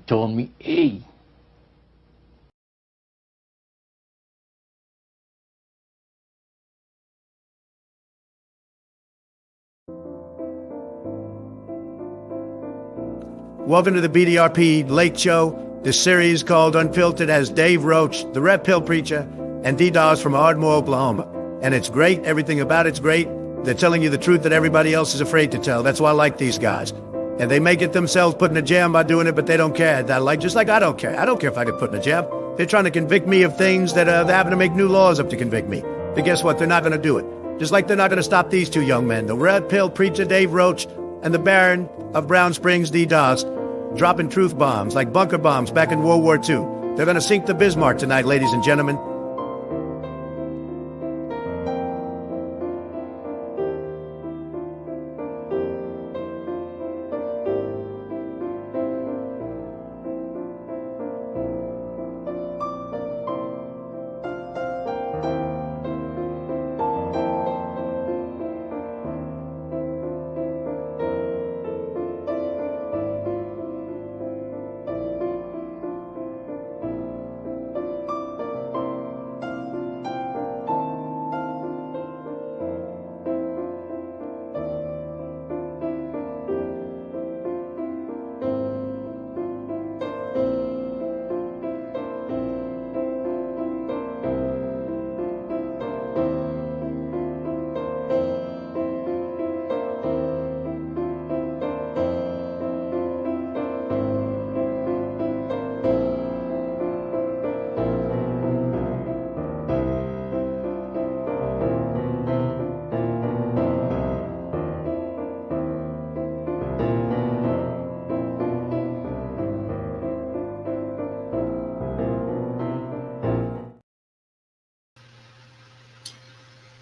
told me, hey, welcome to the BDRP Late Show. This series called Unfiltered has Dave Roach, the Red Pill Preacher, and D-Dawes from Ardmore, Oklahoma. And it's great. Everything about it's great. They're telling you the truth that everybody else is afraid to tell. That's why I like these guys. And they make it themselves put in a jam by doing it, but they don't care. Just like I don't care. I don't care if I get put in a jam. They're trying to convict me of things that they're having to make new laws up to convict me. But guess what? They're not going to do it. Just like they're not going to stop these two young men, the Red Pill Preacher Dave Roach and the Baron of Brown Springs D-Dawes, dropping truth bombs like bunker bombs back in World War II. They're going to sink the Bismarck tonight, ladies and gentlemen.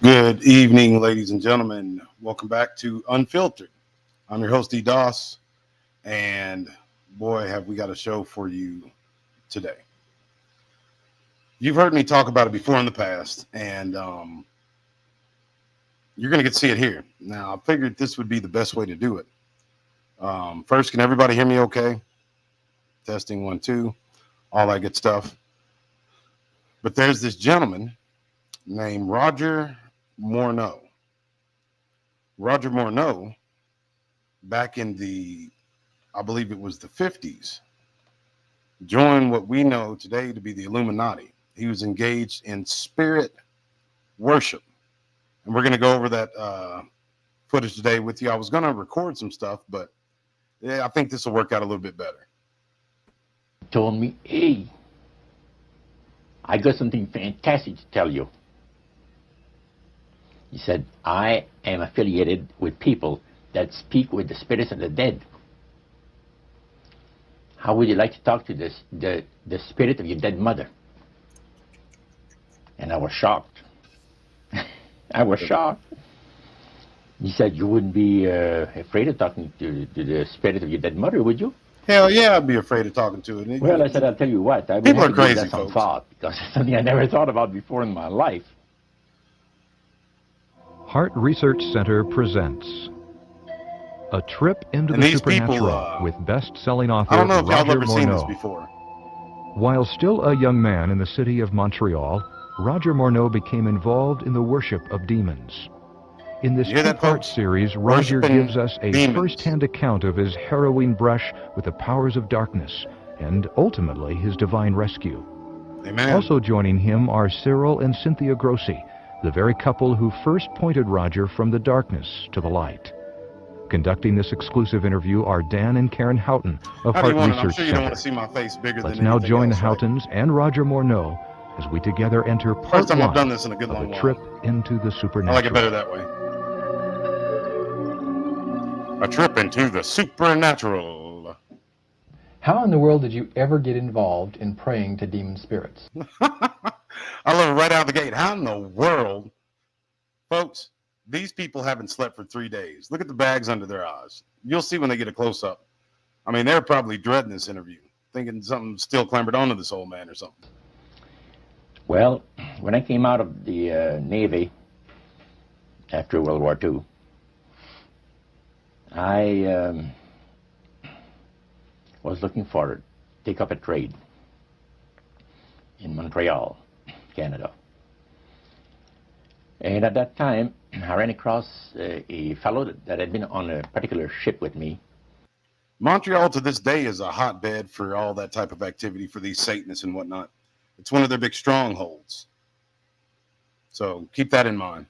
Good evening, ladies and gentlemen. Welcome back to Unfiltered. I'm your host, D-Dawes, and boy, have we got a show for you today. You've heard me talk about it before in the past, and you're going to get to see it here. Now, I figured this would be the best way to do it. First, can everybody hear me okay? Testing 1, 2, all that good stuff. But there's this gentleman named Roger Morneau. Roger Morneau, back in I believe it was the 50s, joined what we know today to be the Illuminati. He was engaged in spirit worship. And we're going to go over that footage today with you. I was going to record some stuff, but yeah, I think this will work out a little bit better. told me, hey, I got something fantastic to tell you. He said, I am affiliated with people that speak with the spirits of the dead. How would you like to talk to the spirit of your dead mother? And I was shocked. I was shocked. He said, you wouldn't be afraid of talking to the spirit of your dead mother, would you? Hell yeah, I'd be afraid of talking to it. Well, I said, I'll tell you what. I People have are to give crazy, that some folks. thought, because it's something I never thought about before in my life. Heart Research Center presents A Trip into And the these Supernatural people, with best-selling author I don't know if y'all have Roger ever seen this Morneau. before. While still a young man in the city of Montreal, Roger Morneau became involved in the worship of demons. In this You hear that, two-part folks? series, Roger Worshiping gives us a demons. first-hand account of his harrowing brush with the powers of darkness and, ultimately, his divine rescue. Amen. Also joining him are Cyril and Cynthia Grossi, the very couple who first pointed Roger from the darkness to the light. Conducting this exclusive interview are Dan and Karen Houghton of How do you Heart want it? I'm Research sure you don't Center. want to see my face bigger Let's than now anything join the else, right? Houghtons and Roger Morneau as we together enter part First time one I've done this in a good of long a trip while. into the I supernatural. like it better that way. A trip into the supernatural. How in the world did you ever get involved in praying to demon spirits? I love it right out of the gate. How in the world? Folks, these people haven't slept for 3 days. Look at the bags under their eyes. You'll see when they get a close-up. I mean, they're probably dreading this interview, thinking something still clambered onto this old man or something. Well, when I came out of the Navy after World War II, I was looking forward take up a trade in Montreal, Canada. And at that time, I ran across a fellow that had been on a particular ship with me. Montreal to this day is a hotbed for all that type of activity for these Satanists and whatnot. It's one of their big strongholds. So keep that in mind.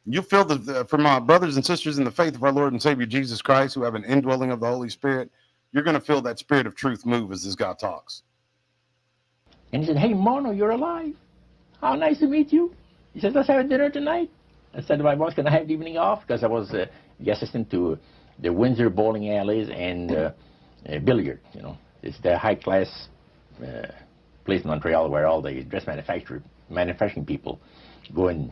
You feel that from my brothers and sisters in the faith of our Lord and Savior Jesus Christ, who have an indwelling of the Holy Spirit, you're going to feel that spirit of truth move as this guy talks. And he said, "Hey, Morneau, you're alive. How nice to meet you." He says, "Let's have dinner tonight." I said to my boss, "Can I have the evening off?" Because I was the assistant to the Windsor bowling alleys and billiard. You know, it's the high-class place in Montreal where all the dress manufacturing people go and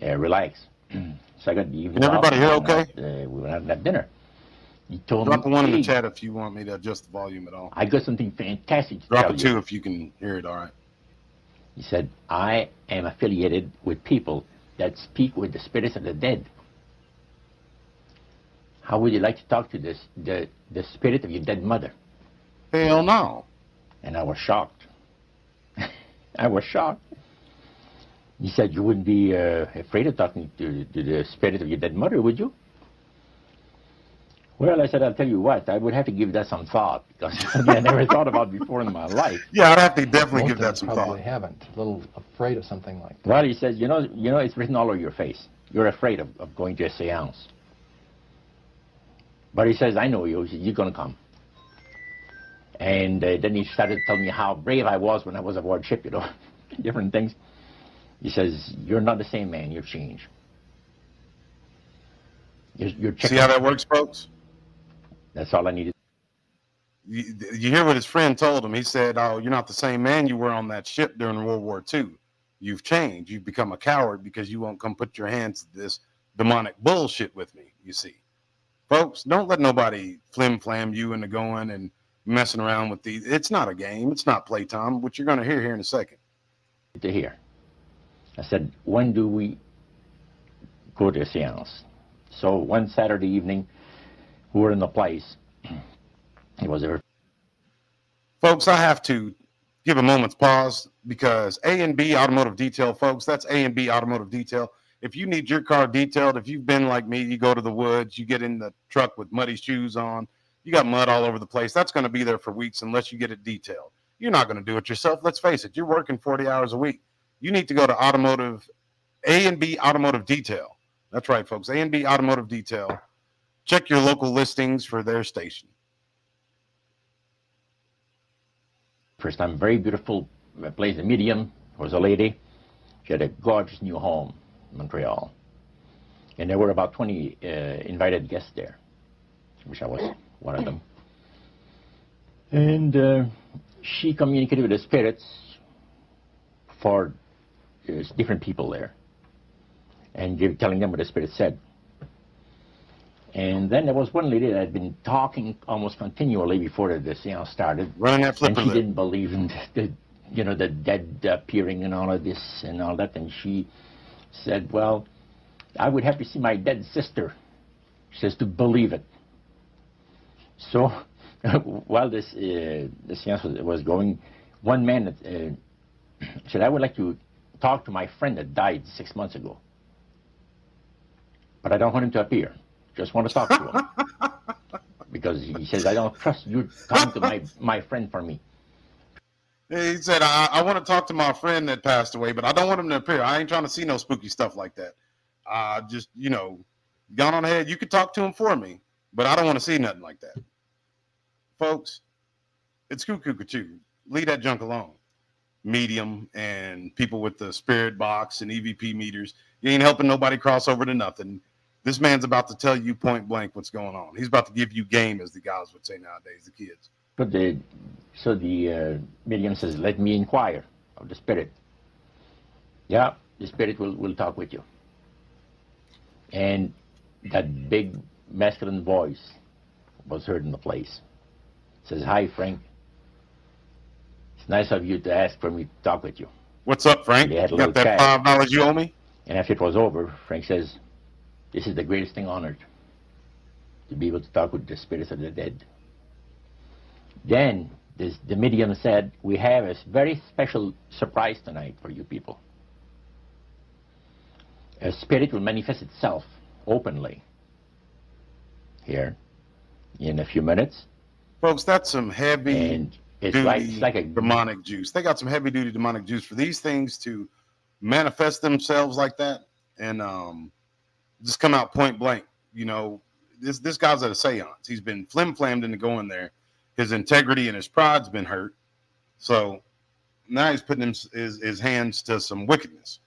relax. So I got the evening Can everybody hear okay? We went out and had dinner. He told Drop me, a one in the "Hey, chat if you want me to adjust the volume at all. I got something fantastic to Drop tell a you." two if you can hear it all right. He said, "I am affiliated with people that speak with the spirits of the dead. How would you like to talk to the spirit of your dead mother?" Hell no. And I was shocked. I was shocked. He said, "You wouldn't be afraid of talking to the spirit of your dead mother, would you?" Well, I said, "I'll tell you what, I would have to give that some thought, because I never thought about it before in my life." Yeah, I'd have to definitely Most give of that us some probably thought. haven't. A little afraid of something like that. Well, he says, you know, it's written all over your face. You're afraid of going to a seance. But he says, "I know you. You're going to come." And then he started telling me how brave I was when I was aboard ship, you know, different things. He says, "You're not the same man. You've changed. You're See how that works, folks? That's all I needed." You hear what his friend told him. He said, "Oh, you're not the same man you were on that ship during World War II. You've changed. You've become a coward because you won't come put your hands to this demonic bullshit with me," you see. Folks, don't let nobody flim-flam you into going and messing around with these. It's not a game. It's not playtime, which you're going to hear here in a second. To hear. I said, "When do we go to a seance?" So one Saturday evening, we were in the place. It was a... Folks, I have to give a moment's pause because A&B Automotive Detail, folks, that's A&B Automotive Detail. If you need your car detailed, if you've been like me, you go to the woods, you get in the truck with muddy shoes on, you got mud all over the place, that's going to be there for weeks unless you get it detailed. You're not going to do it yourself. Let's face it, you're working 40 hours a week. You need to go to A&B Automotive Detail. That's right, folks, A&B Automotive Detail. Check your local listings for their station. First time, very beautiful place, a medium, was a lady. She had a gorgeous new home in Montreal. And there were about 20 invited guests there, which I was one of them. And she communicated with the spirits for different people there, and telling them what the spirit said. And then there was one lady that had been talking almost continually before the seance started. Running that flipper and she lip. didn't believe in the dead appearing and all of this and all that. And she said, "Well, I would have to see my dead sister," she says, "to believe it." So while this the seance was going, one man said, "I would like to talk to my friend that died 6 months ago, but I don't want him to appear. Just want to talk to him." Because he says, "I don't trust you talking to my friend for me." He said, I want to talk to my friend that passed away, but I don't want him to appear. I ain't trying to see no spooky stuff like that. Just, gone on ahead. You could talk to him for me, but I don't want to see nothing like that. Folks, it's cuckoo. Leave that junk alone. Medium and people with the spirit box and EVP meters. You ain't helping nobody cross over to nothing. This man's about to tell you point blank what's going on. He's about to give you game, as the guys would say nowadays, the kids. But the medium says, "Let me inquire of the spirit." Yeah, the spirit will talk with you. And that big masculine voice was heard in the place. It says, "Hi, Frank. It's nice of you to ask for me to talk with you." What's up, Frank? They had a You got little that chat. $5 you owe me? And after it was over, Frank says, "This is the greatest thing on earth, to be able to talk with the spirits of the dead. Then the medium said, we have a very special surprise tonight for you people. A spirit will manifest itself openly here in a few minutes. Folks, that's some heavy And it's duty like a demonic juice. They got some heavy duty demonic juice for these things to manifest themselves like that and just come out point blank. You know, this guy's at a seance. He's been flim-flammed into going there. His integrity and his pride's been hurt. So now he's putting his hands to some wickedness,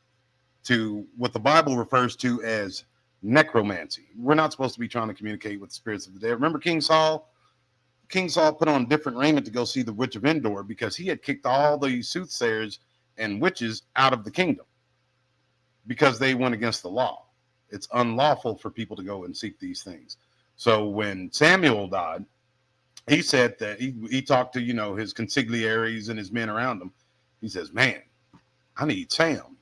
to what the Bible refers to as necromancy. We're not supposed to be trying to communicate with the spirits of the dead. Remember King Saul? King Saul put on different raiment to go see the witch of Endor because he had kicked all the soothsayers and witches out of the kingdom because they went against the law. It's unlawful for people to go and seek these things. So when Samuel died, he said that he talked to, you know, his consigliaries and his men around him. He says, man, I need Sam,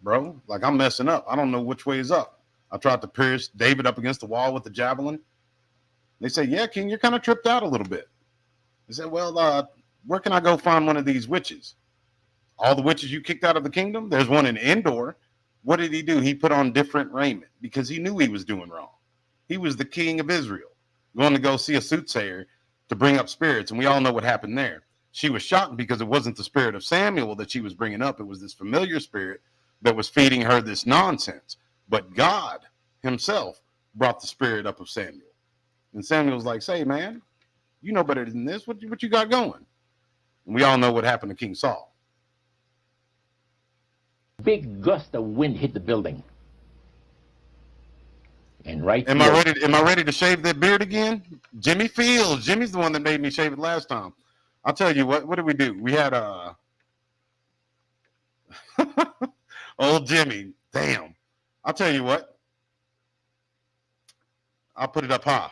bro. Like, I'm messing up. I don't know which way is up. I tried to pierce David up against the wall with the javelin. They say, yeah, King, you're kind of tripped out a little bit. He said, well, where can I go find one of these witches? All the witches you kicked out of the kingdom? There's one in Endor. What did he do? He put on different raiment because he knew he was doing wrong. He was the king of Israel, going to go see a soothsayer to bring up spirits. And we all know what happened there. She was shocked because it wasn't the spirit of Samuel that she was bringing up. It was this familiar spirit that was feeding her this nonsense. But God himself brought the spirit up of Samuel. And Samuel's like, say, man, you know better than this. What you got going? And we all know what happened to King Saul. Big gust of wind hit the building. And right Am I ready to shave that beard again? Jimmy Fields. Jimmy's the one that made me shave it last time. I'll tell you what did we do? We had old Jimmy. Damn. I'll tell you what. I'll put it up high.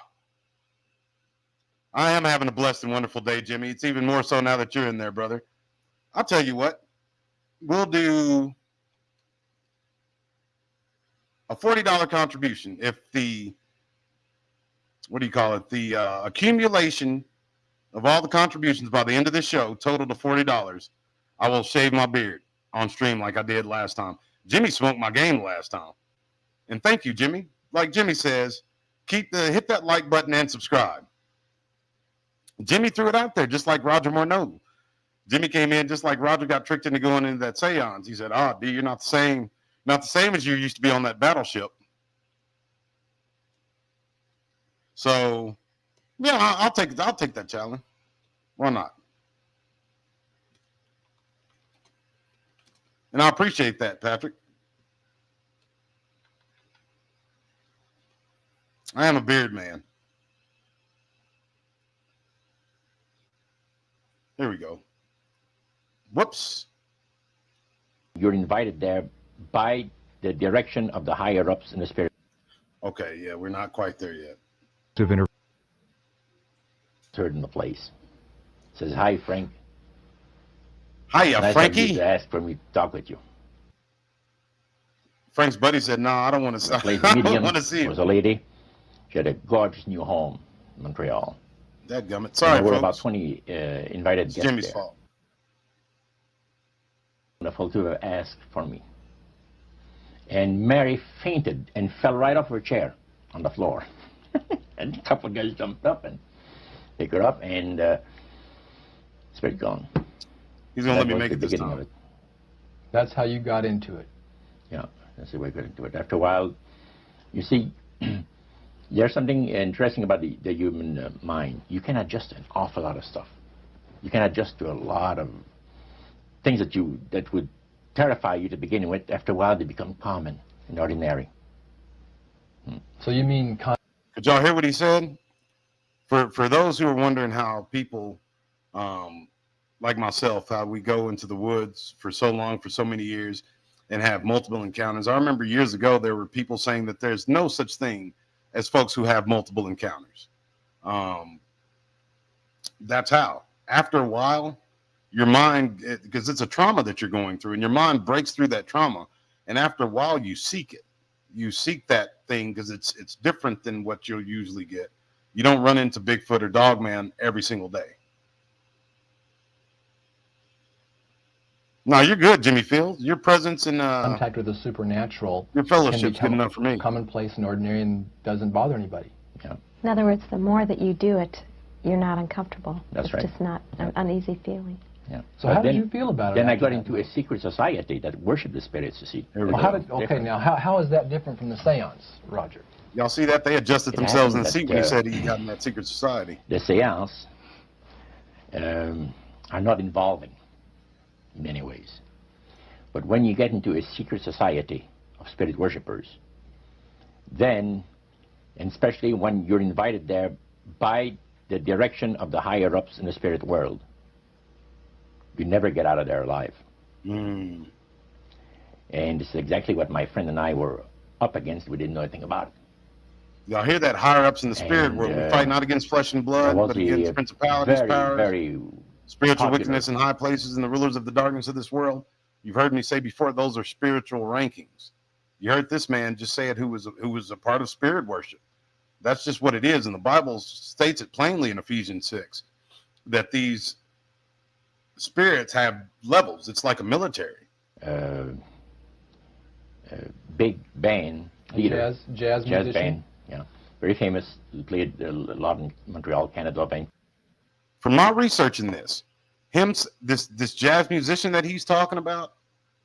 I am having a blessed and wonderful day, Jimmy. It's even more so now that you're in there, brother. I'll tell you what. We'll do a $40 contribution if the, the accumulation of all the contributions by the end of this show total to $40, I will shave my beard on stream like I did last time. Jimmy smoked my game last time. And thank you, Jimmy. Like Jimmy says, hit that like button and subscribe. Jimmy threw it out there just like Roger Morneau. Jimmy came in just like Roger got tricked into going into that seance. He said, dude, you're not the same as you used to be on that battleship. So, yeah, I'll take that challenge. Why not? And I appreciate that, Patrick. I am a beard man. There we go. Whoops. You're invited there by the direction of the higher ups in the spirit. Okay, yeah, we're not quite there yet. Heard in the place. Says, hi, Frank. Hiya, Nice Frankie. of you to ask for me to talk with you. Frank's buddy said, no, I don't want to see him. The I medium don't want to see him. was a lady. She had a gorgeous new home in Montreal. Dadgummit. Sorry, there were folks. about 20 invited It's guests Jimmy's there. fault. Wonderful to have asked for me. And Mary fainted and fell right off her chair on the floor. And a couple of guys jumped up and picked her up, and spirit gone. He's going to let me was make the it this beginning time. of it. That's how you got into it. Yeah, that's the way I got into it. After a while, you see, there's something interesting about the human mind. You can adjust to an awful lot of stuff. You can adjust to a lot of things that would terrify you to begin with. After a while, they become common and ordinary. So you mean... Could y'all hear what he said? For those who are wondering how people like myself, how we go into the woods for so long, for so many years, and have multiple encounters. I remember years ago, there were people saying that there's no such thing as folks who have multiple encounters. That's how. After a while, your mind, because it's a trauma that you're going through, and your mind breaks through that trauma, and after a while, you seek it. You seek that thing because it's different than what you'll usually get. You don't run into Bigfoot or Dogman every single day. No, you're good, Jimmy Fields. Your presence and Contact with the supernatural your can fellowship's good become enough for me. commonplace and ordinary and doesn't bother anybody. Yeah, In other words, the more that you do it, you're not uncomfortable. That's it's right. just not an uneasy feeling. yeah. So But how did then- you feel about it? Then I after got that? into a secret society that worshiped the spirits, you see. Well, now how is that different from the seance, Roger? Y'all see that? They adjusted It themselves in happened the seat that, when he said he got in that secret society. The seance are not involving in many ways. But when you get into a secret society of spirit worshippers, then, and especially when you're invited there by the direction of the higher ups in the spirit world, you never get out of there alive. Mm. And it's exactly what my friend and I were up against. We didn't know anything about it. Y'all hear that? Higher ups in the spirit And, world. We fight not against flesh and blood, There was but against a principalities, very, powers, very spiritual popular- wickedness in high places, and the rulers of the darkness of this world. You've heard me say before, those are spiritual rankings. You heard this man just say it who was a part of spirit worship. That's just what it is. And the Bible states it plainly in Ephesians 6 that these spirits have levels. It's like a military. Big band leader. Jazz musician? band, yeah. Very famous. He played a lot in Montreal, Canada. Band. From my research in this jazz musician that he's talking about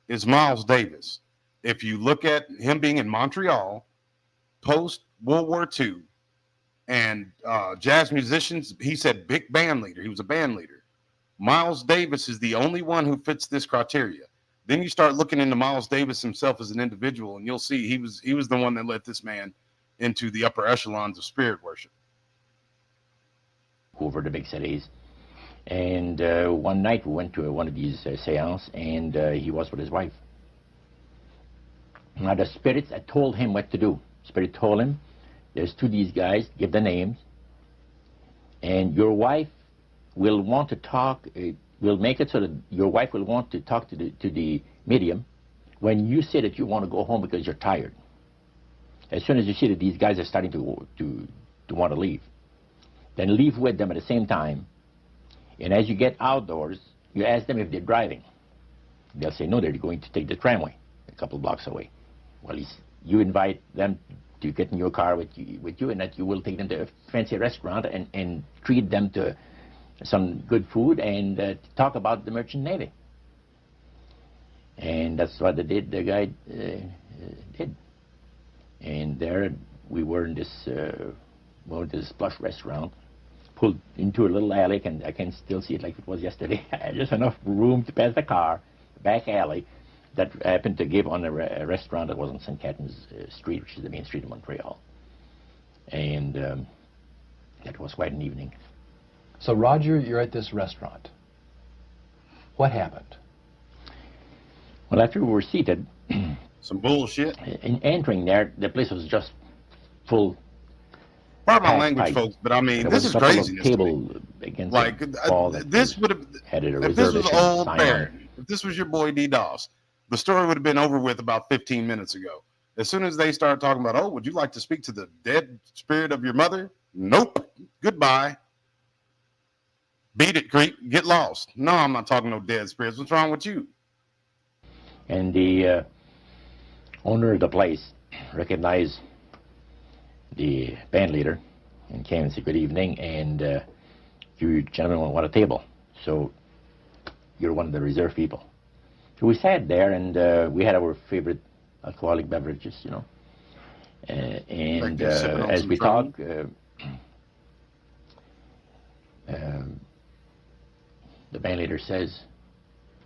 is Miles Davis. If you look at him being in Montreal post World War II and jazz musicians, he said big band leader. He was a band leader. Miles Davis is the only one who fits this criteria. Then you start looking into Miles Davis himself as an individual, and you'll see he was the one that led this man into the upper echelons of spirit worship. Over the big cities. And one night we went to one of these seances, and he was with his wife. Now the spirits had told him what to do. Spirit told him, there's two of these guys, give the names, and your wife will want to talk, we'll make it so that your wife will want to talk to the medium when you say that you want to go home because you're tired. As soon as you see that these guys are starting to want to leave, then leave with them at the same time. And as you get outdoors, you ask them if they're driving. They'll say, no, they're going to take the tramway a couple blocks away. Well, you invite them to get in your car with you, and that you will take them to a fancy restaurant and treat them to some good food and talk about the merchant navy. And that's what the guy did. And there we were in this plush restaurant, pulled into a little alley, and I can still see it like it was yesterday. Just enough room to pass the car, back alley, that happened to give on a restaurant that was on St. Catharines Street, which is the main street of Montreal. And that was quite an evening. So, Roger, you're at this restaurant. What happened? Well, after we were seated, Some bullshit. in entering there, the place was just full. Pardon my packed language, tight. folks, but I mean, There this was is a couple of craziness. to me. table against Like the wall that this would have, had a if this was reservation old sign on it. Barron, if this was your boy D-Doss, the story would have been over with about 15 minutes ago. As soon as they start talking about, oh, would you like to speak to the dead spirit of your mother? Nope. Goodbye. Beat it, creep. Get lost. No, I'm not talking no dead spirits. What's wrong with you? And the owner of the place recognized the band leader and came and said, good evening, and you gentlemen want a table. So you're one of the reserve people. So we sat there, and we had our favorite alcoholic beverages, you know. And you're sipping on as some we Patron? talk, the band leader says,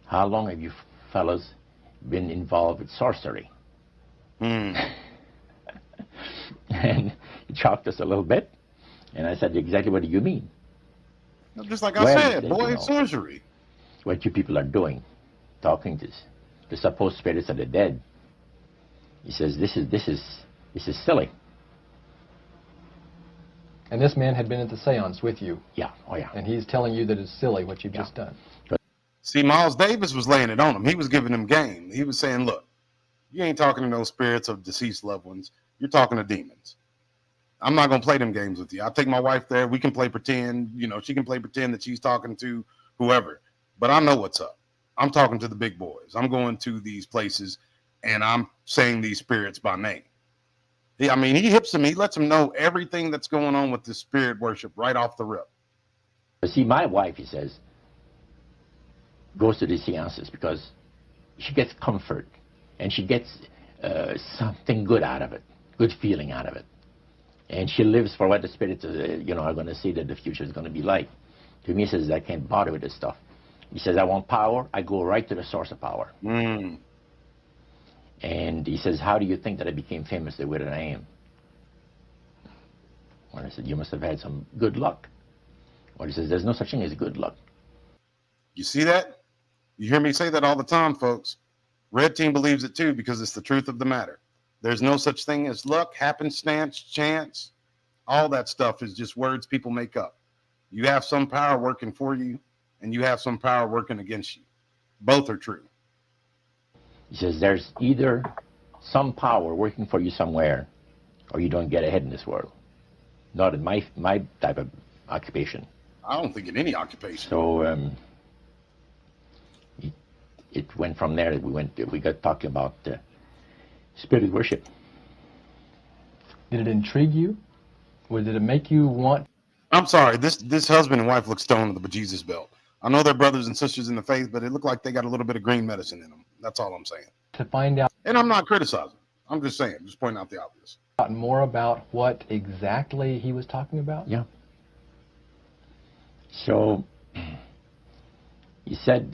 how long have you fellas been involved with sorcery? Hmm. And he chopped us a little bit, and I said, exactly what do you mean? Just like I Well, said, you boy, know. it's sorcery. What you people are doing, talking to the supposed spirits of the dead. He says, this is silly. And this man had been at the seance with you, Yeah, oh yeah. and he's telling you that it's silly what you've just done. See, Miles Davis was laying it on him. He was giving him game. He was saying, look, you ain't talking to no spirits of deceased loved ones. You're talking to demons. I'm not going to play them games with you. I'll take my wife there. We can play pretend. You know, she can play pretend that she's talking to whoever. But I know what's up. I'm talking to the big boys. I'm going to these places and I'm saying these spirits by name. I mean, he hips them. He lets them know everything that's going on with this spirit worship right off the rip. See, my wife, he says, goes to these seances because she gets comfort and she gets something good out of it, good feeling out of it. And she lives for what the spirits, are going to see that the future is going to be like. To me, he says, I can't bother with this stuff. He says, I want power. I go right to the source of power. Mm. And he says, how do you think that I became famous the way that I am? Well, I said, you must have had some good luck. Well, he says, there's no such thing as good luck. You see that? You hear me say that all the time, folks. Red team believes it too because it's the truth of the matter. There's no such thing as luck, happenstance, chance. All that stuff is just words people make up. You have some power working for you, and you have some power working against you. Both are true. He says there's either some power working for you somewhere, or you don't get ahead in this world. Not in my type of occupation. I don't think in any occupation. So it went from there. We got talking about spirit worship. Did it intrigue you? Or did it make you want? I'm sorry. This husband and wife look stoned with the bejesus belt. I know they're brothers and sisters in the faith, but it looked like they got a little bit of green medicine in them. That's all I'm saying. To find out And I'm not criticizing. I'm just saying, just pointing out the obvious. more about what exactly he was talking about? Yeah. So he said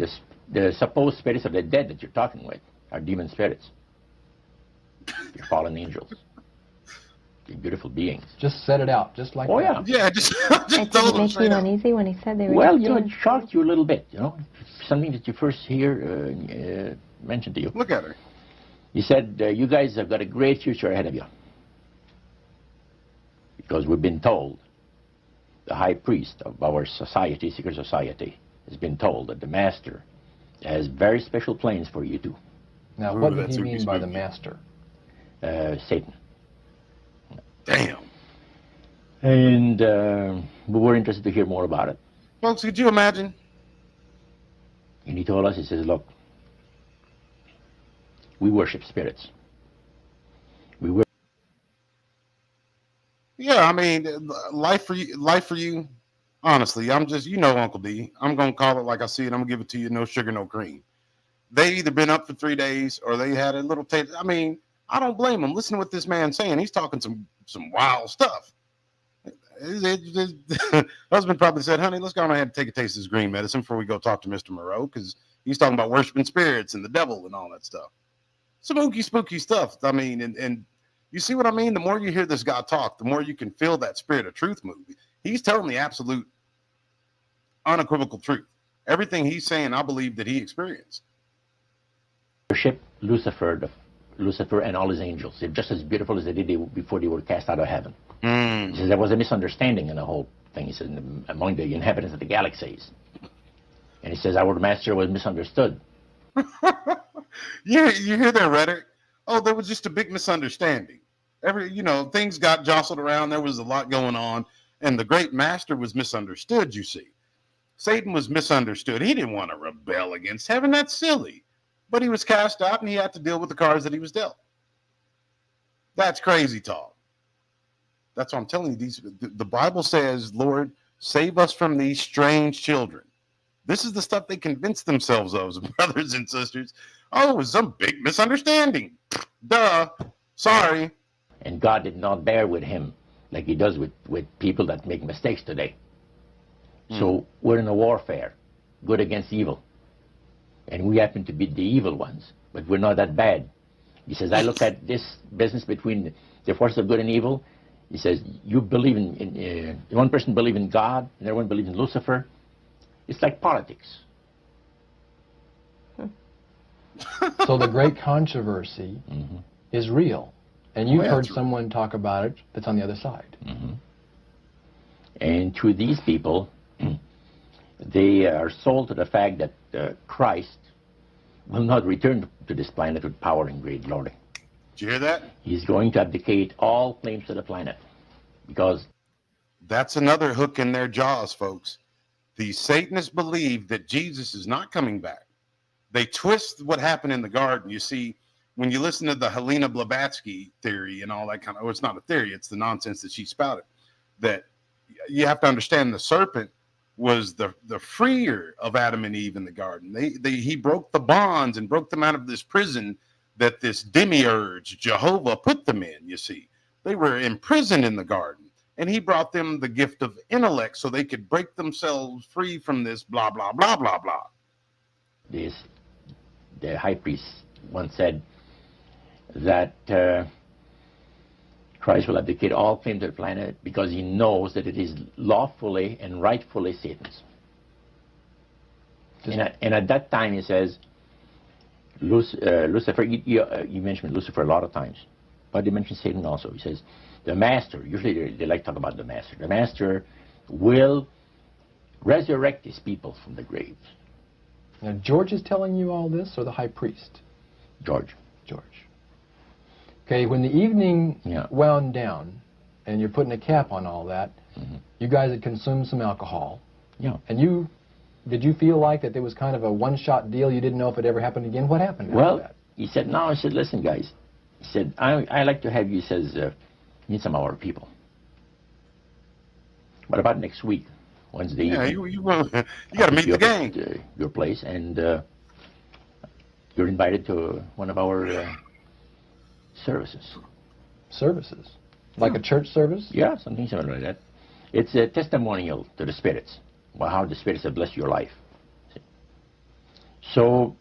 the supposed spirits of the dead that you're talking with are demon spirits. They're fallen angels. They're beautiful beings. Just set it out, just like Oh, that. Yeah, just It told didn't them make straight you out. uneasy when he said they were Well, demon it shocked you a little bit, something that you first hear mentioned to you. Look at her. He said, you guys have got a great future ahead of you. Because we've been told, the high priest of our society, secret society, has been told that the master has very special plans for you too. Now, Ooh, what did that's he spooky, mean by the spooky. master? Satan. Damn. And we were interested to hear more about it. Folks, could you imagine? And he told us, he says, look, we worship spirits. We worship. Yeah, I mean, life for you. Honestly, I'm just, Uncle D. I'm going to call it like I see it. I'm going to give it to you, no sugar, no cream. They either been up for 3 days or they had a little taste. I mean, I don't blame them. Listen to what this man's saying. He's talking some wild stuff. His husband probably said, honey, let's go on ahead and take a taste of this green medicine before we go talk to Mr. Morneau, because he's talking about worshiping spirits and the devil and all that stuff. Spooky stuff. I mean, and you see what I mean? The more you hear this guy talk, the more you can feel that spirit of truth move. He's telling the absolute, unequivocal truth. Everything he's saying, I believe that he experienced. Worship Lucifer and all his angels. They're just as beautiful as they did before they were cast out of heaven. Mm. He says there was a misunderstanding in the whole thing. He says among the inhabitants of the galaxies. And he says our master was misunderstood. You hear that rhetoric? Oh, there was just a big misunderstanding. Things got jostled around. There was a lot going on. And the great master was misunderstood, you see. Satan was misunderstood. He didn't want to rebel against heaven. That's silly. But he was cast out and he had to deal with the cards that he was dealt. That's crazy talk. That's what I'm telling you. The Bible says, Lord, save us from these strange children. This is the stuff they convince themselves of, brothers and sisters. Oh, it was some big misunderstanding. Duh. Sorry. And God did not bear with him like he does with people that make mistakes today. So we're in a warfare, good against evil. And we happen to be the evil ones, but we're not that bad. He says, I look at this business between the forces of good and evil. He says, you believe in one person believes in God, and everyone believes in Lucifer. It's like politics. So the great controversy is real. And you've heard someone talk about it that's on the other side. And to these people, they are sold to the fact that Christ will not return to this planet with power and great glory. Did you hear that? He's going to abdicate all claims to the planet. Because that's another hook in their jaws, folks. The Satanists believe that Jesus is not coming back. they twist what happened in the garden. You see, when you listen to the Helena Blavatsky theory and all that kind of, it's not a theory, it's the nonsense that she spouted, that you have to understand the serpent was the freer of Adam and Eve in the garden. He broke the bonds and broke them out of this prison that this demiurge, Jehovah, put them in, you see. They were imprisoned in the garden, and he brought them the gift of intellect so they could break themselves free from this blah, blah, blah, blah, blah. The high priest once said that Christ will abdicate all claim to the planet because he knows that it is lawfully and rightfully Satan's. And at that time, he says, Lucifer, you mentioned Lucifer a lot of times, but they mention Satan also. He says, the master, usually they like to talk about the master will resurrect his people from the graves. Now, George is telling you all this, or the high priest? George. Okay, when the evening wound down, and you're putting a cap on all that, you guys had consumed some alcohol. Yeah. And did you feel like that there was kind of a one-shot deal? You didn't know if it ever happened again? What happened after that? He said, no. I said, listen, guys. He said, I like to have you, he says, meet some of our people. What about next week, Wednesday evening? You got to meet the gang. At your place, and you're invited to one of our services. Services? Like a church service? Yeah, something similar like that. It's a testimonial to the spirits, about how the spirits have blessed your life. So,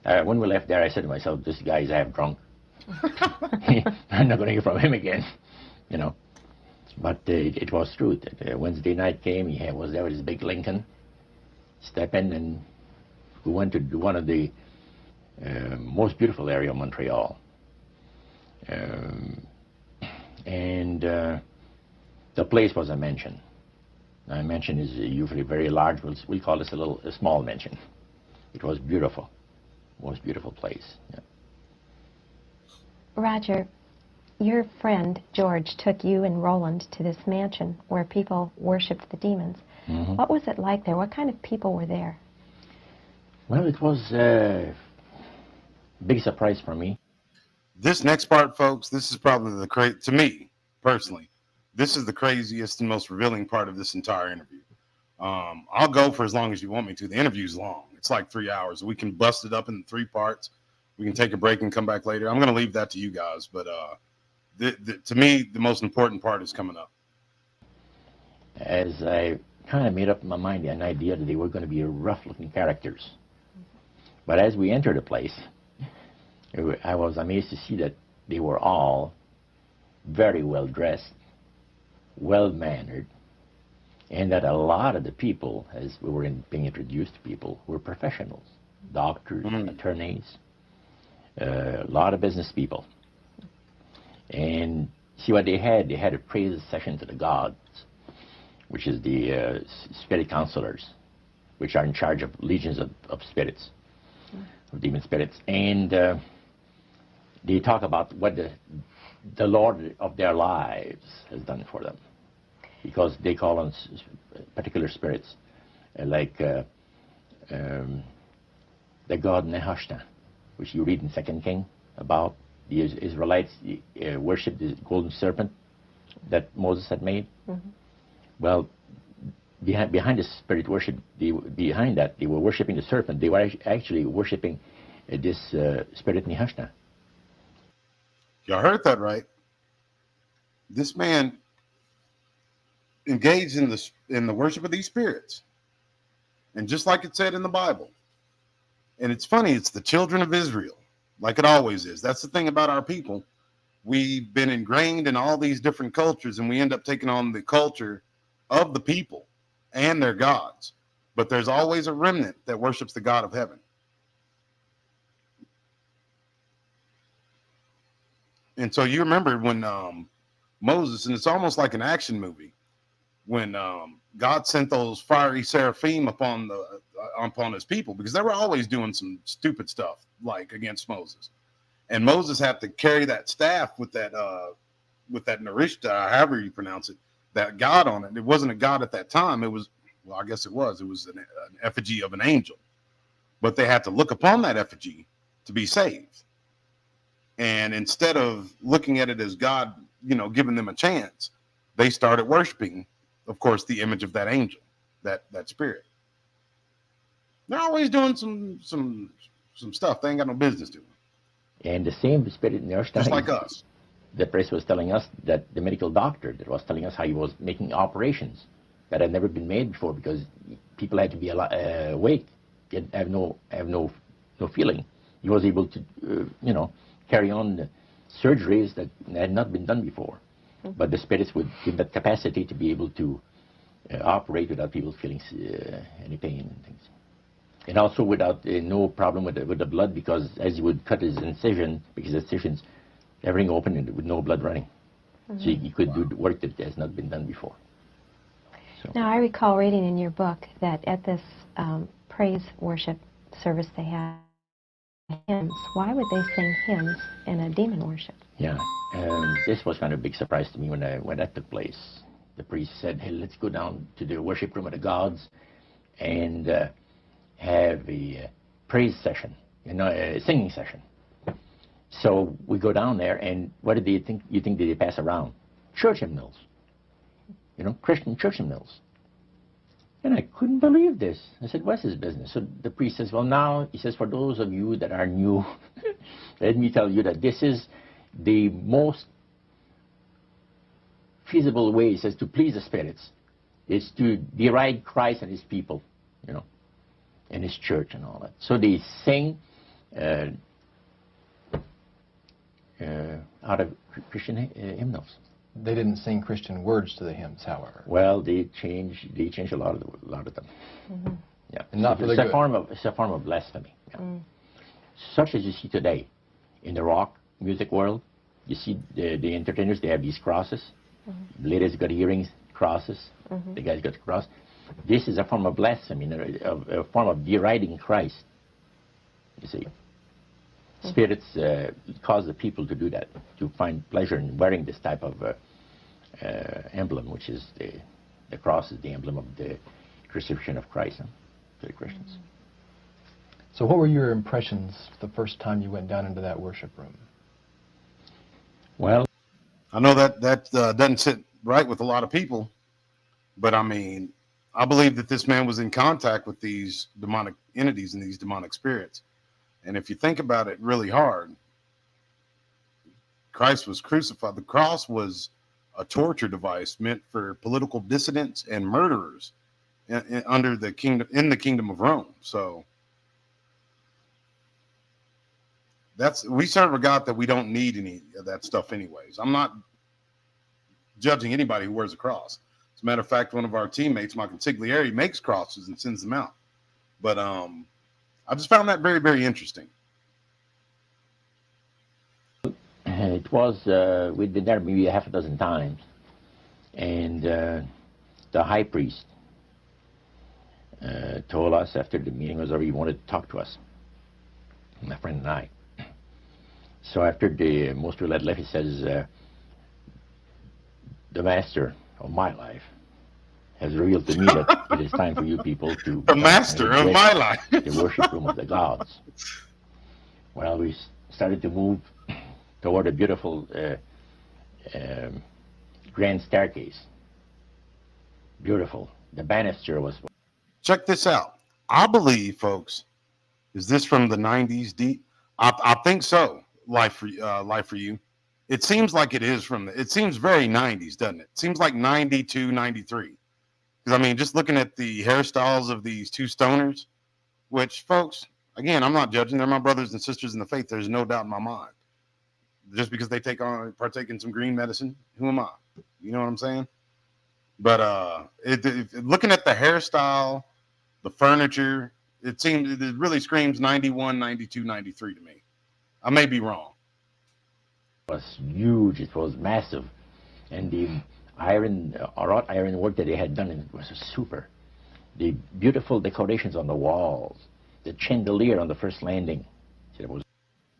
when we left there, I said to myself, this guy is half drunk. I'm not going to hear from him again, you know. But it was true. Wednesday night came, he was there with his big Lincoln, step in, and we went to one of the most beautiful area of Montreal. And the place was a mansion. Now, a mansion is usually very large. We'll call this a small mansion. It was beautiful. Most beautiful place. Yeah. Roger, your friend George took you and Roland to this mansion where people worshipped the demons. Mm-hmm. What was it like there? What kind of people were there? Well, it was a big surprise for me. This next part, folks, this is probably to me, personally, this is the craziest and most revealing part of this entire interview. I'll go for as long as you want me to. The interview's long. It's like 3 hours. We can bust it up in 3 parts. We can take a break and come back later. I'm going to leave that to you guys. But to me, the most important part is coming up. As I kind of made up in my mind an idea that they were going to be rough-looking characters. But as we entered the place, I was amazed to see that they were all very well-dressed, well-mannered, and that a lot of the people, as we were being introduced to people, were professionals, doctors, attorneys, a lot of business people. And see what they had a praise session to the gods, which is the spirit counselors, which are in charge of legions of spirits, of demon spirits. And they talk about what the Lord of their lives has done for them, because they call on particular spirits, like the god Nehushtan, which you read in 2 King about. The Israelites worshipped the golden serpent that Moses had made. Mm-hmm. Well, behind the spirit worship, behind that, they were worshiping the serpent. They were actually worshiping this spirit Nehushtan. Y'all heard that right? This man engaged in the worship of these spirits, and just like it said in the Bible. And it's funny, it's the children of Israel, like it always is. That's the thing about our people. We've been ingrained in all these different cultures, and we end up taking on the culture of the people and their gods. But there's always a remnant that worships the God of heaven. And so you remember when Moses, and it's almost like an action movie, when God sent those fiery seraphim upon his people, because they were always doing some stupid stuff like against Moses, and Moses had to carry that staff with that Narishta, however you pronounce it, that god on it. It wasn't a god at that time. It was, well, I guess it was. It was an effigy of an angel. but they had to look upon that effigy to be saved. And instead of looking at it as God, giving them a chance, they started worshiping, of course, the image of that angel, that spirit. They're always doing some stuff they ain't got no business doing. And the same spirit in their Just like us. The priest was telling us, that the medical doctor that was telling us how he was making operations that had never been made before, because people had to be awake, have no feeling. He was able to, carry on the surgeries that had not been done before. But the spirits would give that capacity to be able to operate without people feeling any pain and things. And also without no problem with the blood, because as he would cut his incision, because incisions, everything open and with no blood running. So he could do the work that has not been done before. So. Now, I recall reading in your book that at this praise worship service they had hymns. Why would they sing hymns in a demon worship? Yeah, this was kind of a big surprise to me when that took place. The priest said, "Hey, let's go down to the worship room of the gods and have a praise session, a singing session." So we go down there, and what did you think they pass around? Church hymnals, Christian church hymnals. And I couldn't believe this. I said, "What's his business?" So the priest says, "Well, now," he says, "for those of you that are new, let me tell you that this is the most feasible way," he says, "to please the spirits. It's to deride Christ and his people, and his church and all that." So they sing out of Christian hymnals. They didn't sing Christian words to the hymns, however. Well, they changed a lot of them. Yeah, and not for the good. It's a form of blasphemy. Yeah. Such as you see today in the rock music world. You see the entertainers, they have these crosses. The ladies got earrings, crosses. The guys got the cross. This is a form of blasphemy, a form of deriding Christ. You see. Spirits cause the people to do that, to find pleasure in wearing this type of emblem, which is the cross is the emblem of the crucifixion of Christ to the Christians. So what were your impressions the first time you went down into that worship room? Well, I know that doesn't sit right with a lot of people, but I mean, I believe that this man was in contact with these demonic entities and these demonic spirits. And if you think about it really hard, Christ was crucified. The cross was a torture device meant for political dissidents and murderers in the kingdom of Rome. So we serve a God that we don't need any of that stuff anyways. I'm not judging anybody who wears a cross. As a matter of fact, one of our teammates, my consigliere, makes crosses and sends them out. But I just found that very, very interesting. It was, we'd been there maybe a half a dozen times. And the high priest told us after the meeting was over, he wanted to talk to us, my friend and I. So after most of the left, he says, "The master of my life has revealed to me that it is time for you people to..." The master of my life. The worship room of the gods. Well, we started to move toward a beautiful grand staircase. Beautiful. The banister was... Check this out. I believe, folks, is this from the 90s deep? I think so. Life for You. It seems like it is it seems very 90s, doesn't it? Seems like 92, 93. Because, I mean, just looking at the hairstyles of these two stoners, which, folks, again, I'm not judging. They're my brothers and sisters in the faith. There's no doubt in my mind. Just because they partake in some green medicine, who am I? You know what I'm saying? But looking at the hairstyle, the furniture, it really screams 91, 92, 93 to me. I may be wrong. It was huge. It was massive. And the wrought iron work that they had done, it was super. The beautiful decorations on the walls, the chandelier on the first landing. See, that was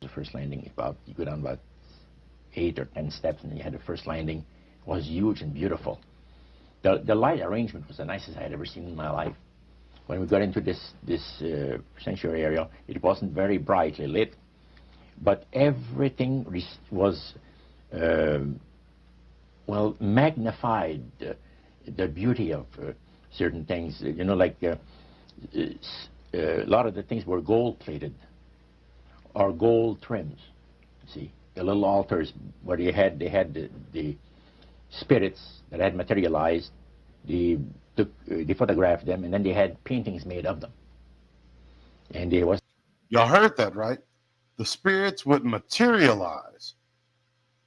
the first landing. You go down about 8 or 10 steps, and you had the first landing. It was huge and beautiful. The light arrangement was the nicest I had ever seen in my life. when we got into this sanctuary area, it wasn't very brightly lit, but everything was well magnified. The beauty of certain things, you know, like a lot of the things were gold plated or gold trims. See, the little altars where they had the spirits that had materialized. They photographed them, and then they had paintings made of them. And they was. Y'all heard that, right? The spirits would materialize,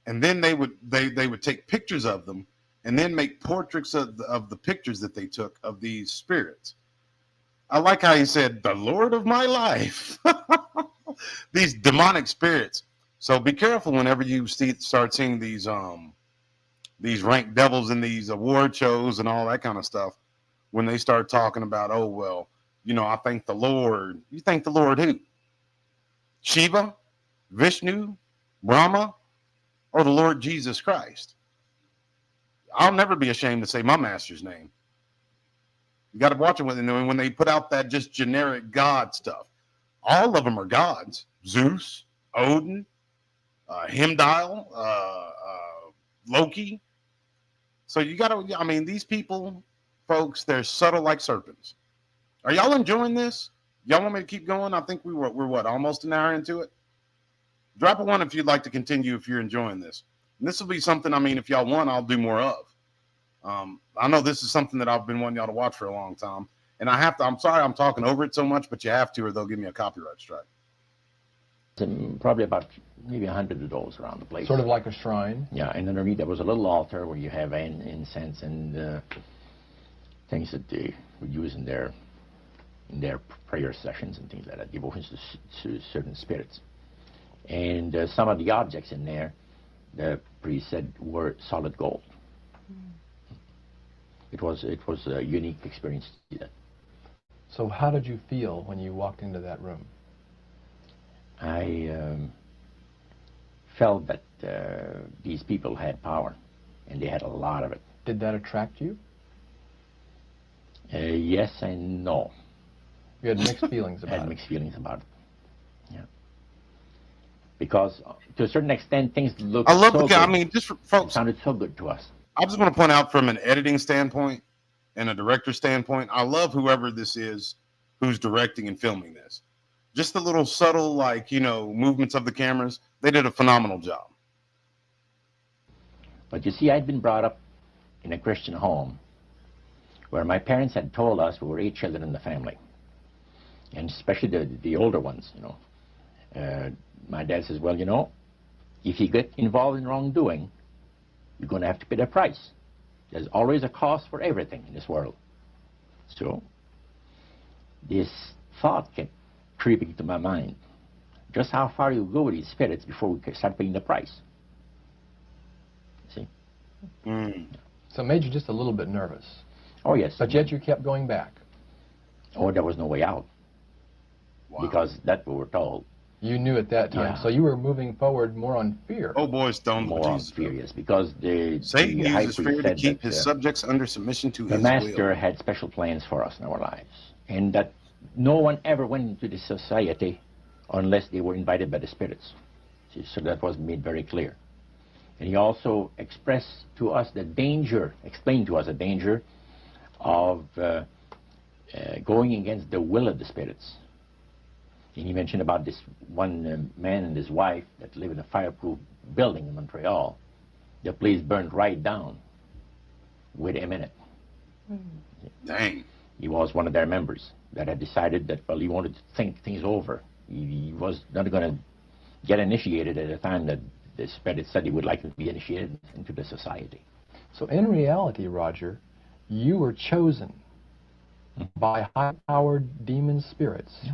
and then they would take pictures of them, and then make portraits of the pictures that they took of these spirits. I like how he said, "The Lord of my life." These demonic spirits. So be careful whenever you start seeing these ranked devils in these award shows and all that kind of stuff. When they start talking about, oh, well, you know, I thank the Lord. You thank the Lord who? Shiva, Vishnu, Brahma, or the Lord Jesus Christ? I'll never be ashamed to say my master's name. You got to watch it when they put out that just generic God stuff. All of them are gods. Zeus, Odin, Heimdall, Loki. So you got to, I mean, these people, folks, they're subtle like serpents. Are y'all enjoying this? Y'all want me to keep going? I think we're what, almost an hour into it? Drop a 1 if you'd like to continue, if you're enjoying this. And this will be something, I mean, if y'all want, I'll do more of. I know this is something that I've been wanting y'all to watch for a long time. And I'm sorry I'm talking over it so much, but you have to, or they'll give me a copyright strike. Probably about maybe 100 of those around the place. Sort of like a shrine. Yeah, and underneath there was a little altar where you have incense and things that they would use in their prayer sessions and things like that, devotions to certain spirits. And some of the objects in there, the priest said, were solid gold. It was a unique experience to see that. So how did you feel when you walked into that room? I felt that these people had power, and they had a lot of it. Did that attract you? Yes and no. You had mixed feelings about it. I had mixed feelings about it. Yeah. Because to a certain extent, things looked I love so the guy. good. I mean, just for folks, it sounded so good to us. I just want to point out from an editing standpoint and a director standpoint, I love whoever this is who's directing and filming this. Just the little subtle, like, you know, movements of the cameras. They did a phenomenal job. But you see, I'd been brought up in a Christian home where my parents had told us we were 8 children in the family. And especially the older ones, you know. My dad says, well, you know, if you get involved in wrongdoing, you're going to have to pay the price. There's always a cost for everything in this world. So this thought kept creeping into my mind. Just how far you go with these spirits before we start paying the price. See? Mm. So it made you just a little bit nervous. Oh, yes. But yet you kept going back. Oh, there was no way out. Wow. Because that's what we're told. You knew at that time. Yeah. So you were moving forward more on fear. Oh, boy, stone More on Jesus. fear, yes. Because Satan the high uses priest fear to said keep that, his subjects under submission to the his master will. had special plans for us in our lives. And that no one ever went into this society unless they were invited by the spirits. See, so that was made very clear. And he also expressed to us the danger, explained to us the danger of going against the will of the spirits. And he mentioned about this one man and his wife that live in a fireproof building in Montreal. The place burned right down with him in it. Dang. He was one of their members that had decided that, well, he wanted to think things over. He was not going to get initiated at a time that the spirit said he would like to be initiated into the society. So in reality, Roger, you were chosen by high-powered demon spirits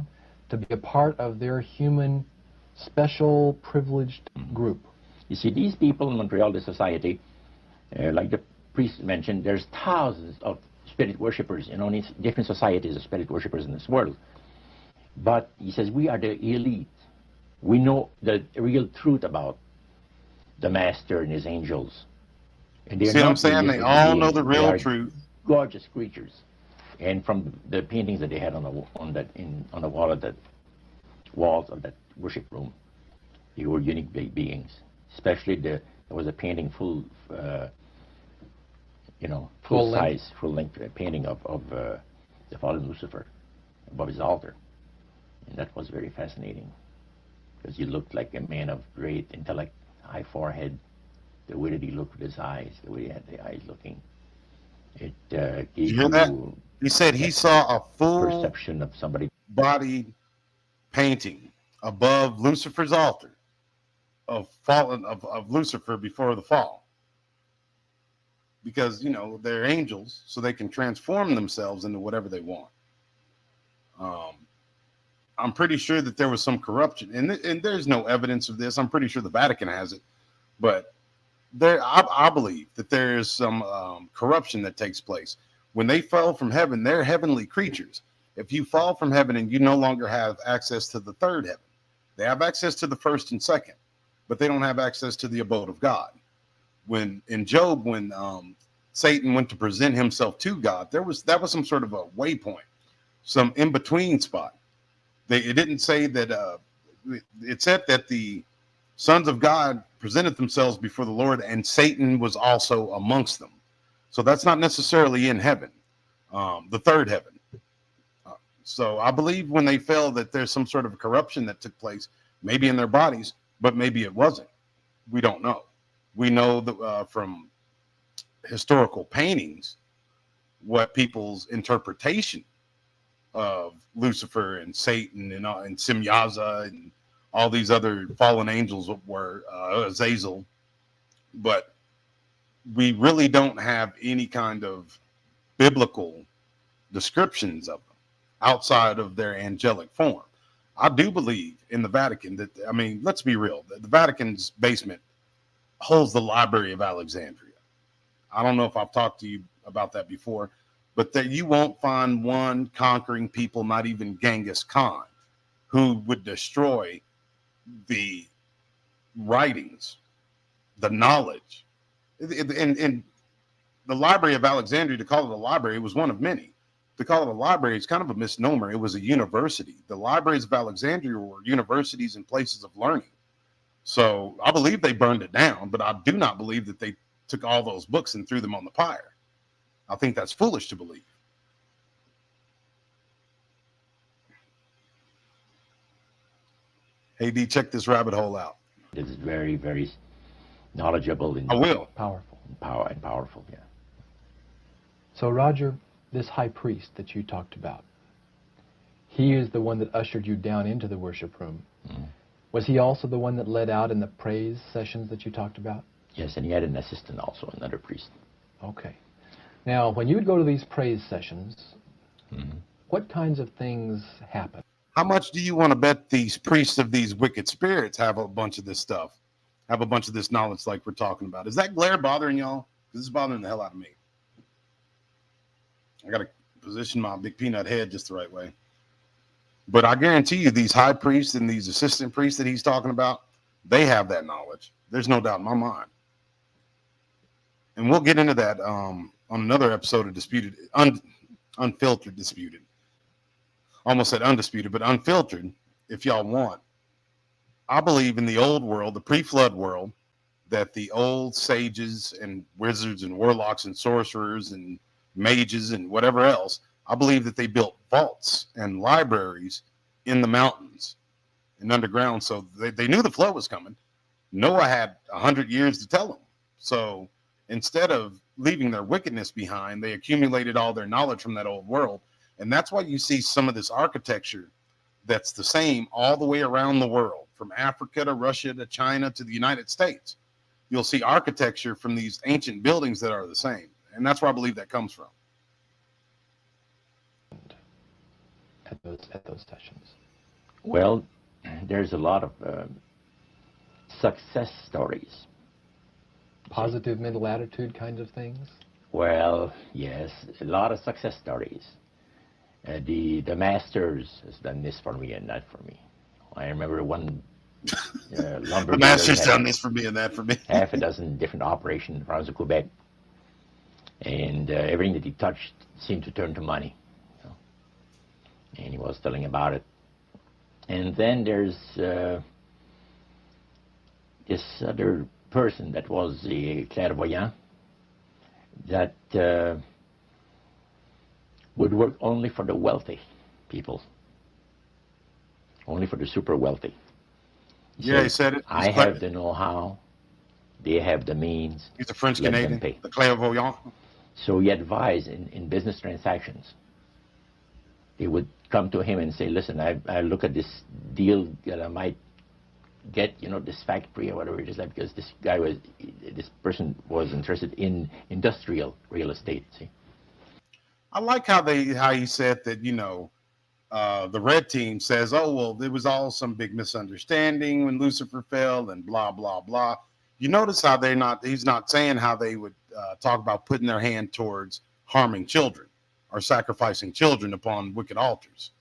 to be a part of their human, special, privileged group. You see, these people in Montreal, the society, like the priest mentioned, there's thousands of spirit worshippers in only different societies of spirit worshippers in this world. But he says we are the elite. We know the real truth about the master and his angels. And See what I'm saying? They all know the real truth. Gorgeous creatures. And from the paintings that they had on the wall of walls of that worship room, they were unique beings. Especially there was a painting full length painting of the fallen Lucifer above his altar, and that was very fascinating because he looked like a man of great intellect, high forehead, the way that he looked with his eyes, the way he had the eyes looking. It gave you hear that? He said he saw a full perception of somebody bodied painting above Lucifer's altar of Lucifer before the fall. Because, you know, they're angels, so they can transform themselves into whatever they want. I'm pretty sure that there was some corruption, and there's no evidence of this. I'm pretty sure the Vatican has it, but I believe that there is some corruption that takes place. When they fell from heaven, they're heavenly creatures. If you fall from heaven and you no longer have access to the third heaven, they have access to the first and second, but they don't have access to the abode of God. When in Job, when Satan went to present himself to God, that was some sort of a waypoint, some in-between spot. It didn't say that, it said that the sons of God presented themselves before the Lord and Satan was also amongst them. So that's not necessarily in heaven, the third heaven. So I believe when they fell that there's some sort of corruption that took place, maybe in their bodies, but maybe it wasn't. We don't know. We know that from historical paintings what people's interpretation of Lucifer and Satan and Simyaza and all these other fallen angels were, Azazel, but we really don't have any kind of biblical descriptions of them outside of their angelic form. I do believe in the Vatican that, I mean, let's be real, the Vatican's basement holds the Library of Alexandria. I don't know if I've talked to you about that before, but that you won't find one conquering people, not even Genghis Khan, who would destroy the writings, the knowledge. And the Library of Alexandria, to call it a library, was one of many. To call it a library is kind of a misnomer. It was a university. The libraries of Alexandria were universities and places of learning. So I believe they burned it down, but I do not believe that they took all those books and threw them on the pyre. I think that's foolish to believe. Hey, D, check this rabbit hole out. It is very, very knowledgeable and I will. Powerful, yeah. So Roger, this high priest that you talked about, he is the one that ushered you down into the worship room. Mm. Was he also the one that led out in the praise sessions that you talked about? Yes, and he had an assistant also, another priest. Okay. Now, when you would go to these praise sessions, what kinds of things happen? How much do you want to bet these priests of these wicked spirits have a bunch of this stuff, have a bunch of this knowledge like we're talking about? Is that glare bothering y'all? This is bothering the hell out of me. I got to position my big peanut head just the right way. But I guarantee you these high priests and these assistant priests that he's talking about, they have that knowledge. There's no doubt in my mind. And we'll get into that on another episode of Disputed, Unfiltered Disputed. Almost said undisputed, but unfiltered, if y'all want. I believe in the old world, the pre-flood world, that the old sages and wizards and warlocks and sorcerers and mages and whatever else, I believe that they built vaults and libraries in the mountains and underground, so they knew the flood was coming. Noah had 100 years to tell them. So instead of leaving their wickedness behind, they accumulated all their knowledge from that old world. And that's why you see some of this architecture that's the same all the way around the world, from Africa to Russia to China to the United States. You'll see architecture from these ancient buildings that are the same. And that's where I believe that comes from. At those sessions? Well, there's a lot of success stories. Positive mental attitude kinds of things? Well, yes, a lot of success stories. The masters has done this for me and that for me. I remember one lumber. The master's done this for me and that for me. Half a dozen different operations in the province of Quebec. And everything that he touched seemed to turn to money. And he was telling about it. And then there's this other person that was a clairvoyant that would work only for the wealthy people, only for the super wealthy. He said it. I have the know-how, they have the means. He's a French let Canadian, them pay. the clairvoyant. So he advised in business transactions. They would come to him and say, listen, I look at this deal that I might get, this factory or whatever it is, because this person was interested in industrial real estate, see. I like how he said that, the red team says, oh, well, there was all some big misunderstanding when Lucifer fell and blah, blah, blah. You notice how he's not saying how they would talk about putting their hand towards harming children or sacrificing children upon wicked altars.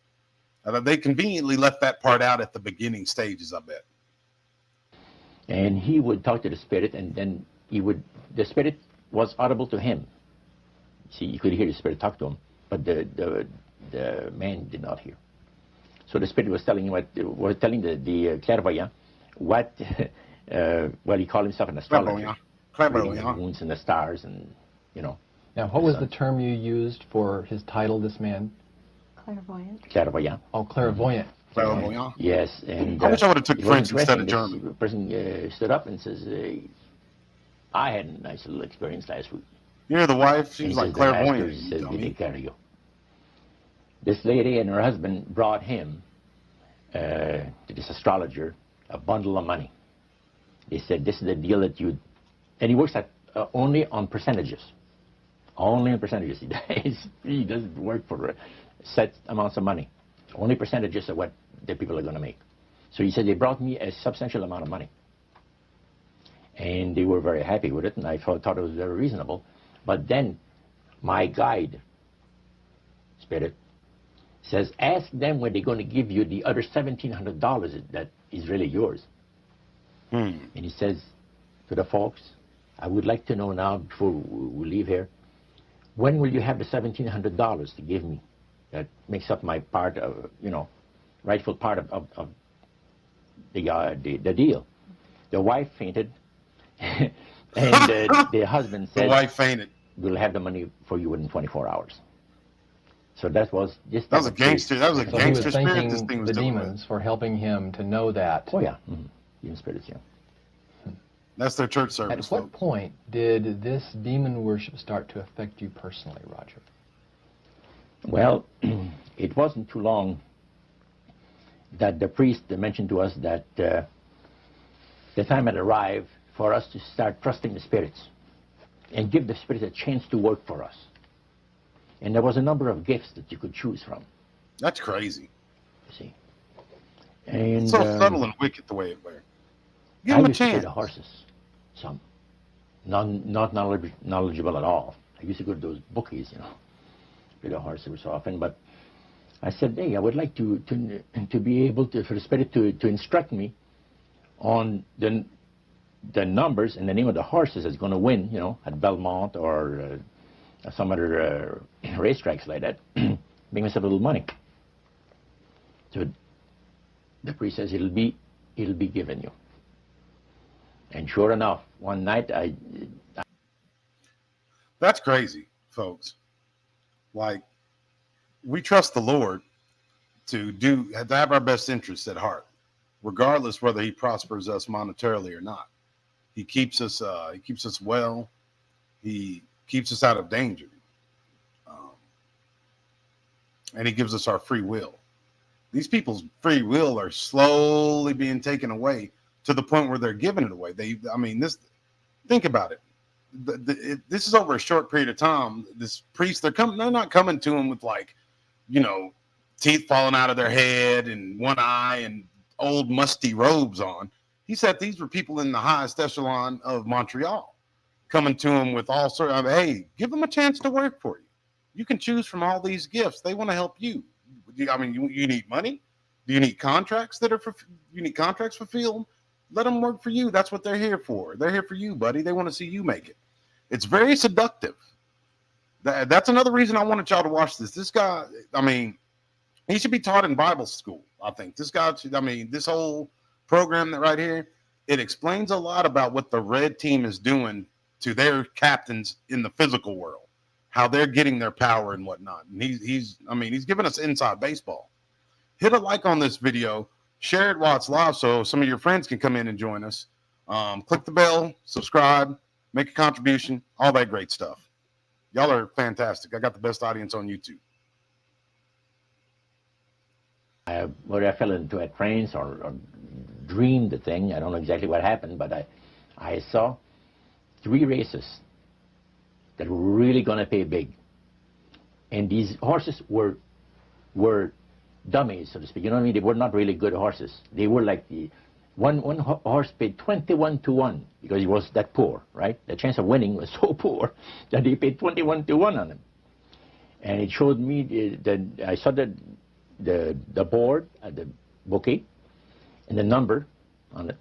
They conveniently left that part out at the beginning stages, I bet. And he would talk to the spirit, and then the spirit was audible to him. See, you could hear the spirit talk to him, but the man did not hear. So the spirit was telling him the clairvoyant what he called himself an astrologer. Clairvoyant. Moons and the stars, and Now, what was the term you used for his title, this man? Clairvoyant. Clairvoyant. Oh, clairvoyant. Clairvoyant. Yes, and I wish I would have took French instead of German. The person stood up and says, I had a nice little experience last week. You know the wife? She was like clairvoyant. He says, they take care of you. This lady and her husband brought him to this astrologer a bundle of money. They said, this is the deal that you... And he works at only on percentages. Only on percentages. He doesn't work for set amounts of money. Only percentages of what the people are going to make. So he said, they brought me a substantial amount of money. And they were very happy with it, and I thought it was very reasonable. But then my guide, spirit, says, ask them when they're going to give you the other $1,700 that is really yours. And he says to the folks, I would like to know now, before we leave here, when will you have the $1,700 to give me? That makes up my part of, rightful part of the deal. The wife fainted, and the husband said, the wife fainted. We'll have the money for you within 24 hours. So that was just... That was a gangster. That was a gangster spirit. He was thanking the demons for helping him to know that. Oh, yeah. Mm-hmm. Demon spirits, yeah. That's their church service. At what point did this demon worship start to affect you personally, Roger? Well, it wasn't too long that the priest mentioned to us that the time had arrived for us to start trusting the spirits and give the spirits a chance to work for us. And there was a number of gifts that you could choose from. That's crazy. You see. And it's so subtle and wicked the way it works. Give them a chance. I used to go to horses, some. Not knowledgeable at all. I used to go to those bookies, with the horse every so often. But I said, hey, I would like to be able to, for the spirit to instruct me on the numbers and the name of the horses that's going to win, at Belmont or some other racetracks like that. Make myself a little money. So the priest says it'll be given you. And sure enough, one night That's crazy, folks. Like, we trust the Lord to have our best interests at heart, regardless whether He prospers us monetarily or not. He keeps us well. He keeps us out of danger. And He gives us our free will. These people's free will are slowly being taken away to the point where they're giving it away. Think about it. This is over a short period of time. This priest, they're not coming to him with teeth falling out of their head and one eye and old musty robes on. He said these were people in the highest echelon of Montreal coming to him with all sorts of, hey, give them a chance to work for you. You can choose from all these gifts. They want to help you. You need money? Do you need contracts fulfilled? Let them work for you. That's what they're here for. They're here for you, buddy. They want to see you make it. It's very seductive. That's another reason I wanted y'all to watch this. This guy, He should be taught in Bible school. I think this guy should. I mean, this whole program that right here, it explains a lot about what the red team is doing to their captains in the physical world, how they're getting their power and whatnot. And he's giving us inside baseball. Hit a like on this video, share it while it's live so some of your friends can come in and join us. Click the bell, subscribe, make a contribution, all that great stuff. Y'all are fantastic. I got the best audience on YouTube. Whether I fell into a trance or dreamed the thing, I don't know exactly what happened, but I saw 3 races that were really going to pay big. And these horses were dummies, so to speak. You know what I mean? They were not really good horses. They were like the one horse paid 21 to 1 because he was that poor, right? The chance of winning was so poor that they paid 21 to 1 on him. And it showed me that I saw the board at the bouquet and the number on it.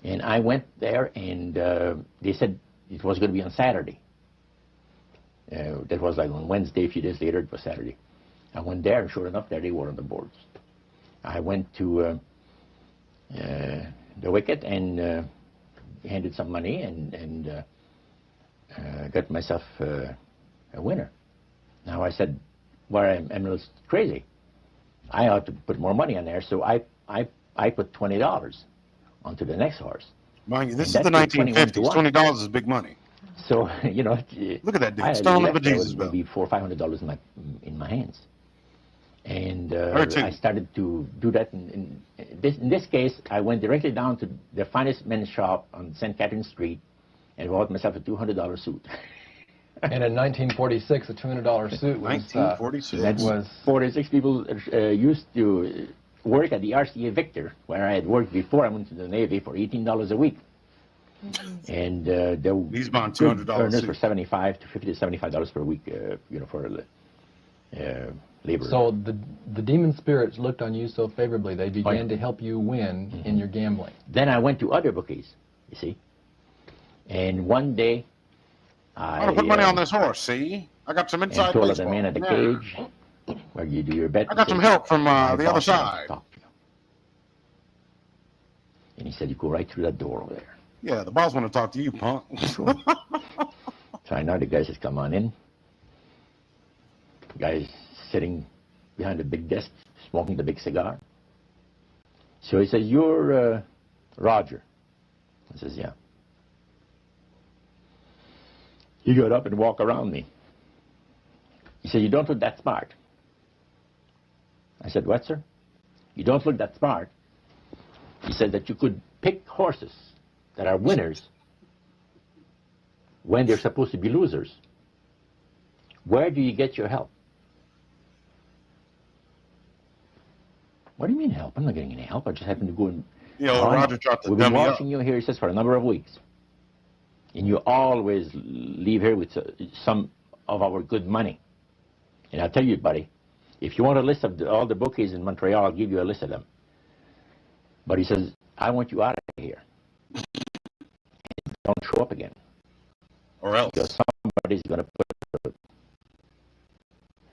And I went there, and they said it was going to be on Saturday. That was like on Wednesday. A few days later, it was Saturday. I went there, and sure enough, there they were on the boards. I went to the wicket and handed some money and got myself a winner. Now I said, well, I'm a little crazy. I ought to put more money on there, so I put $20 onto the next horse. Mind you, this is the 1950s. $20 is big money. So you know, look at that dude, stone of a Jesus belt. Maybe $400 or $500 in my hands, and I started to do that. In this case, I went directly down to the finest men's shop on St. Catherine Street, and bought myself a $200 suit. And in 1946, a $200 suit was 1946. That was 46 people used to work at the RCA Victor, where I had worked before I went to the Navy for $18 a week. And these bond $200 earners for $75 to $50 to $75 per week, for labor. So the demon spirits looked on you so favorably, they began to help you win in your gambling. Then I went to other bookies, you see. And one day, I put money on this horse, see? I got some inside baseball. And told baseball. the man at the cage where you do your bet. I got some help from the other side. And he said, you go right through that door over there. Yeah, the boss want to talk to you, punk. So I know the guy says, come on in. The guy's sitting behind the big desk, smoking the big cigar. So he says, you're Roger. I says, yeah. He got up and walked around me. He said, you don't look that smart. I said, what, sir? You don't look that smart. He said that you could pick horses that are winners when they're supposed to be losers. Where do you get your help? What do you mean help? I'm not getting any help. I just happen to go and... Roger dropped the We've been watching you here, he says, for a number of weeks. And you always leave here with some of our good money. And I'll tell you, buddy, if you want a list of all the bookies in Montreal, I'll give you a list of them. But he says, I want you out of here. And don't show up again. Or else. Because somebody's going to put...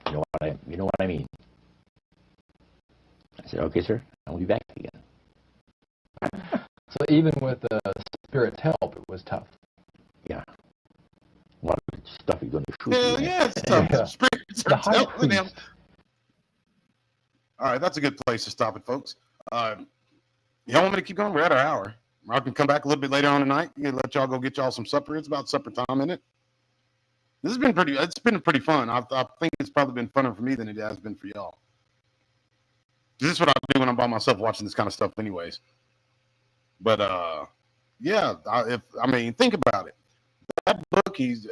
You know what I mean? I said, okay, sir, I'll be back again. So even with the spirit's help, it was tough. Yeah. What stuff you going to shoot? Yeah, it's tough. Spirits are telling him. All right, that's a good place to stop it, folks. Y'all want me to keep going? We're at our hour. I can come back a little bit later on tonight. Let y'all go get y'all some supper. It's about supper time, isn't it? This has been pretty fun. I think it's probably been funner for me than it has been for y'all. This is what I do when I'm by myself watching this kind of stuff anyways. But, yeah, think about it. That book, he's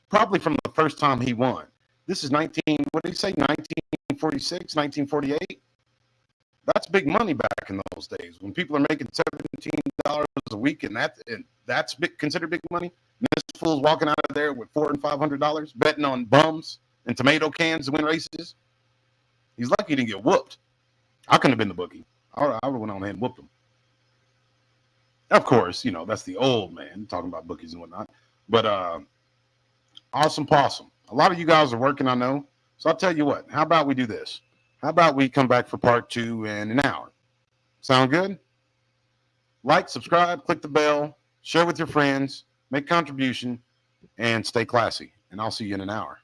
probably from the first time he won. This is 1946, 1948. That's big money back in those days when people are making $17 a week, and that's considered big money. And this fool's walking out of there with $400 and $500 betting on bums and tomato cans to win races. He's lucky he didn't get whooped. I couldn't have been the bookie. I would have went on ahead and whooped him. Of course, that's the old man talking about bookies and whatnot. But awesome possum. A lot of you guys are working, I know. So I'll tell you what. How about we do this? How about we come back for part 2 in an hour? Sound good? Like, subscribe, click the bell, share with your friends, make contribution, and stay classy. And I'll see you in an hour.